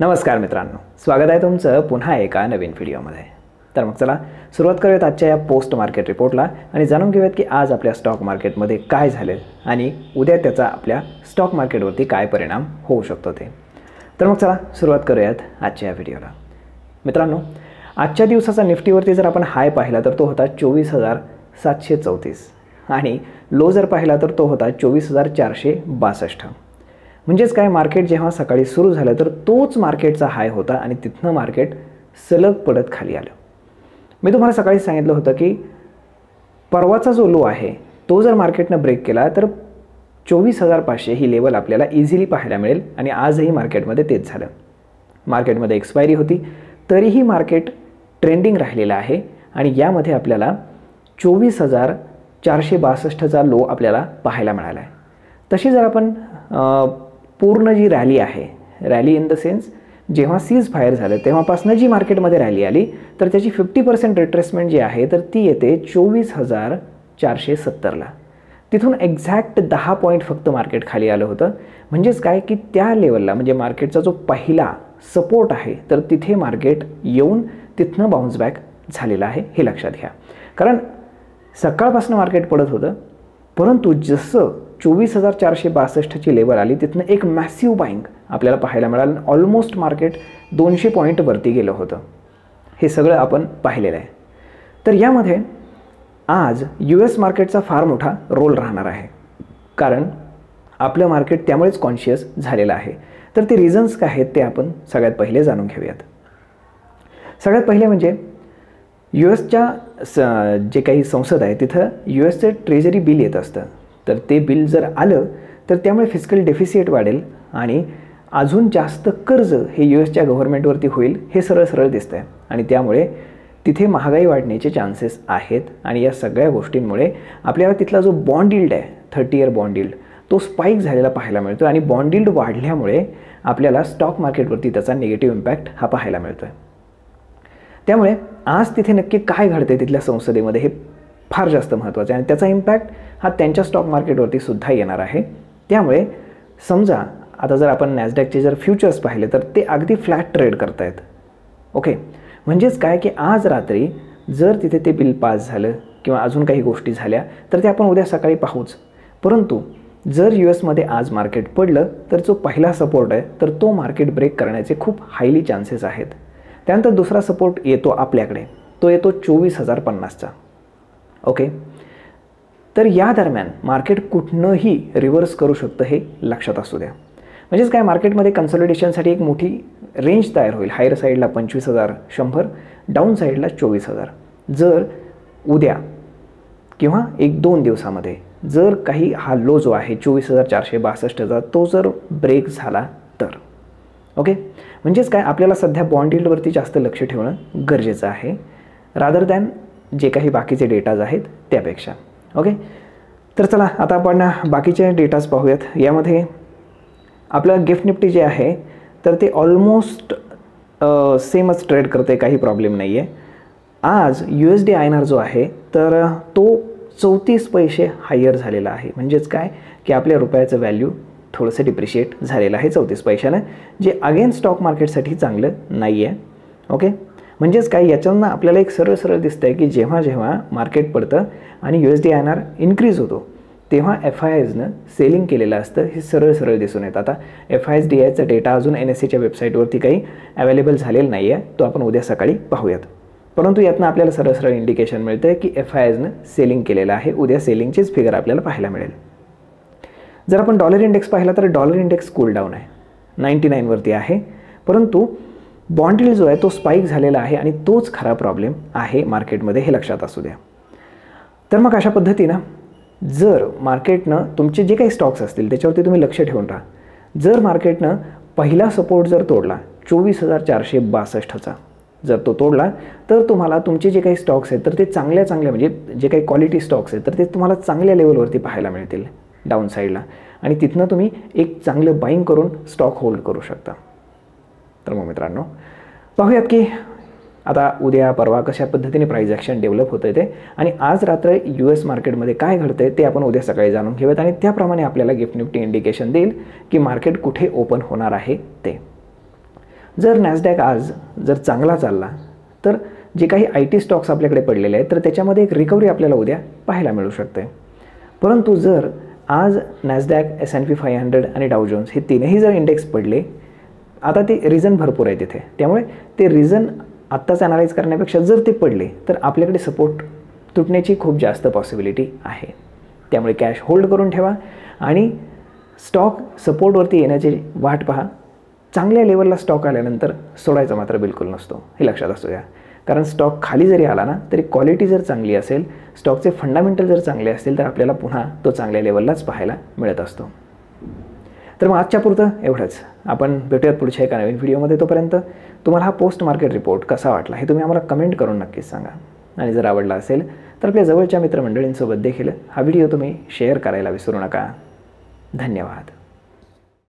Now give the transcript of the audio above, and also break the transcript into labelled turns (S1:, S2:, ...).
S1: नमस्कार मित्रांनो, स्वागत आहे तुमचं पुन्हा एका नवीन व्हिडिओमध्ये। तर मग चला सुरुवात करूयात आजच्या या पोस्ट मार्केट रिपोर्टला आणि जाणून घेऊयात की आज आपल्या स्टॉक मार्केटमध्ये काय झाले आणि उद्या त्याचा आपल्या स्टॉक मार्केटवरती काय परिणाम होऊ शकतो ते। तर मग चला सुरुवात करूयात आजच्या या व्हिडिओला। मित्रांनो, आजच्या दिवसाचा निफ्टीवरती जर आपण हाय पाहिला तर तो होता 24,734 आणि लो जर पाहिला तर तो होता 24,462। म्हणजेच काय, मार्केट जेव्हा सकाळी सुरू झालं तर तोच मार्केटचा हाय होता आणि तिथनं मार्केट सलग पडत खाली आलं। मी तुम्हाला सकाळी सांगितलं होतं की परवाचा जो लो आहे तो जर मार्केटनं ब्रेक केला तर 24,500 ही लेवल आपल्याला इझिली पाहायला मिळेल आणि आजही मार्केटमध्ये तेच झालं। मार्केटमध्ये एक्सपायरी होती तरीही मार्केट ट्रेंडिंग राहिलेलं आहे आणि यामध्ये आपल्याला 24,462चा लो आपल्याला पाहायला मिळाला आहे। तशी जर आपण पूर्ण जी रॅली आहे, रॅली इन द सेन्स जेव्हा सीज फायर झालं तेव्हापासून जी मार्केटमध्ये रॅली आली तर त्याची 50% रिट्रेसमेंट जी आहे तर ती येते 24,470ला। तिथून एक्झॅक्ट 10 पॉईंट फक्त मार्केट खाली आलं होतं। म्हणजेच काय की त्या लेवलला म्हणजे मार्केटचा जो पहिला सपोर्ट आहे तर तिथे मार्केट येऊन तिथनं बाउन्स बॅक झालेलं आहे, हे लक्षात घ्या। कारण सकाळपासून मार्केट पडत होतं परंतु जसं 24,462ची लेवल आली तिथनं एक मॅसिव्ह बाईंग आपल्याला पाहायला मिळालं। ऑलमोस्ट मार्केट 200 पॉईंट वरती गेलं होतं, हे सगळं आपण पाहिलेलं आहे। तर यामध्ये आज US मार्केटचा फार मोठा रोल राहणार आहे, कारण आपलं मार्केट त्यामुळेच कॉन्शियस झालेलं आहे। तर ते रिझन्स काय आहेत ते आपण सगळ्यात पहिले जाणून घेऊयात। सगळ्यात पहिले म्हणजे USच्या जे काही संसद आहे तिथं USचं ट्रेजरी बिल येत असतं, तर ते बिल जर आलं तर त्यामुळे फिस्कल डेफिसिट वाढेल आणि अजून जास्त कर्ज हे USच्या गव्हर्नमेंटवरती होईल, हे सरळ सरळ दिसतंय आणि त्यामुळे तिथे महागाई वाढण्याचे चान्सेस आहेत। आणि या सगळ्या गोष्टींमुळे आपल्याला तिथला जो बॉन्ड यील्ड आहे 30 इयर बॉन्ड यील्ड तो स्पाइक झालेला पाहायला मिळतो आणि बॉन्ड यील्ड वाढल्यामुळे आपल्याला स्टॉक मार्केटवरती त्याचा निगेटिव्ह इम्पॅक्ट हा पाहायला मिळतोय। त्यामुळे आज तिथे नक्की काय घडते तिथल्या संसदेमध्ये हे फार जास्त महत्त्वाचं आहे आणि त्याचा इम्पॅक्ट हा त्यांच्या स्टॉक मार्केटवरती सुद्धा येणार आहे। त्यामुळे समजा आता जर आपण नॅसडॅकचे जर फ्युचर्स पाहिले तर ते अगदी फ्लॅट ट्रेड करतायत। ओके, म्हणजेच काय की आज रात्री जर तिथे ते बिल पास झालं किंवा अजून काही गोष्टी झाल्या तर ते आपण उद्या सकाळी पाहूच, परंतु जर US आज मार्केट पडलं तर जो पहिला सपोर्ट आहे तर तो मार्केट ब्रेक करण्याचे खूप हायली चान्सेस आहेत। त्यानंतर दुसरा सपोर्ट येतो आपल्याकडे, तो येतो 24,050चा। ओके, तर या दरम्यान मार्केट कुठनंही रिव्हर्स करू शकतं हे लक्षात असू द्या। म्हणजेच काय, मार्केटमध्ये कन्सॉलिडेशनसाठी एक मोठी रेंज तयार होईल। हायर साईडला 25,100, डाऊन साईडला 24,000। जर उद्या किंवा 1-2 दिवसामध्ये जर काही हा लो जो आहे 24,462चा तो जर ब्रेक झाला तर ओके, म्हणजेच काय, आपल्याला सध्या बॉन्ड यील्डवरती जास्त लक्ष ठेवणं गरजेचं आहे रादर दॅन जे काही बाकीचे डेटाज आहेत त्यापेक्षा। ओके, तर चला आता आपण बाकीचे डेटाज पाहूयात। यामध्ये आपलं गिफ्ट निफ्टी जे आहे तर ते ऑलमोस्ट सेमच ट्रेड करते, काही प्रॉब्लेम नाही आहे। आज USD INR जो आहे तर तो 34 पैसे हायर झालेला आहे। म्हणजेच काय की आपल्या रुपयाचं व्हॅल्यू थोडंसं डिप्रिशिएट झालेलं आहे 34 पैशानं, जे अगेन स्टॉक मार्केटसाठी चांगलं नाही आहे। ओके, म्हणजेच काय, याच्यानं आपल्याला एक सरळ सरळ दिसतंय की जेव्हा जेव्हा मार्केट पडतं आणि USD INR इन्क्रीज होतो तेव्हा FIIsनं सेलिंग केलेलं असतं, हे सरळ सरळ दिसून येतं। आता FIIs DIचा डेटा अजून NSEच्या वेबसाईटवरती काही अवेलेबल झालेला नाही आहे, तो आपण उद्या सकाळी पाहूयात। परंतु यातनं आपल्याला सरळ सरळ इंडिकेशन मिळतं की FIIsनं सेलिंग केलेलं आहे, उद्या सेलिंगचेच फिगर आपल्याला पाहायला मिळेल। जर आपण डॉलर इंडेक्स पाहिला तर डॉलर इंडेक्स कूल डाऊन आहे, 99 वरती आहे, परंतु बॉन्ड यील्ड जो आहे तो स्पाइक झालेला आहे आणि तोच खरा प्रॉब्लेम आहे मार्केटमध्ये, हे लक्षात असू द्या। तर मग अशा पद्धतीनं जर मार्केटनं तुमचे जे काही स्टॉक्स असतील त्याच्यावरती तुम्ही लक्ष ठेवून राहा। जर मार्केटनं पहिला सपोर्ट जर तोडला 24,462चा जर तो तोडला तर तुम्हाला तुमचे जे काही स्टॉक्स आहेत तर ते चांगल्या म्हणजे जे काही क्वालिटी स्टॉक्स आहेत तर ते तुम्हाला चांगल्या लेवलवरती पाहायला मिळतील डाऊन साईडला आणि तिथनं तुम्ही एक चांगलं बाईंग करून स्टॉक होल्ड करू शकता। तर मग मित्रांनो पाहूयात की आता उद्या परवा कशा पद्धतीने प्राइस ॲक्शन डेव्हलप होतं ते आणि आज रात्र US मार्केटमध्ये काय घडतंय ते आपण उद्या सकाळी जाणून घेऊयात आणि त्याप्रमाणे आपल्याला गिफ्ट निफ्टी इंडिकेशन देईल की मार्केट कुठे ओपन होणार आहे ते। जर नॅसडॅक आज जर चांगला चालला तर जे काही IT स्टॉक्स आपल्याकडे पडलेले आहेत तर त्याच्यामध्ये एक रिकव्हरी आपल्याला उद्या पाहायला मिळू शकते. परंतु जर आज नॅसडॅक, S&P 500 आणि डाऊ जोन्स हे तीनही जर इंडेक्स पडले, आता ते रिझन भरपूर आहे तिथे, त्यामुळे ते रिझन आत्ताच ॲनालाइज करण्यापेक्षा जर ते पडले तर आपल्याकडे सपोर्ट तुटण्याची खूप जास्त पॉसिबिलिटी आहे. त्यामुळे कॅश होल्ड करून ठेवा आणि स्टॉक सपोर्टवरती येण्याची वाट पहा. चांगल्या लेवलला स्टॉक आल्यानंतर सोडायचा मात्र बिलकुल नसतो, हे लक्षात असू द्या. कारण स्टॉक खाली जरी आला ना तरी क्वालिटी जर चांगली असेल, स्टॉकचे फंडामेंटल जर चांगले असतील तर आपल्याला पुन्हा तो चांगल्या लेवललाच पाहायला मिळत असतो. तर मग आजच्या पुरतं एवढंच. आपण भेटूयात पुढच्या एका नवीन व्हिडिओमध्ये. तोपर्यंत तुम्हाला हा पोस्ट मार्केट रिपोर्ट कसा वाटला हे तुम्ही आम्हाला कमेंट करून नक्कीच सांगा. आणि जर आवडला असेल तर आपल्या जवळच्या मित्रमंडळींसोबत देखील हा व्हिडिओ तुम्ही शेअर करायला विसरू नका. धन्यवाद.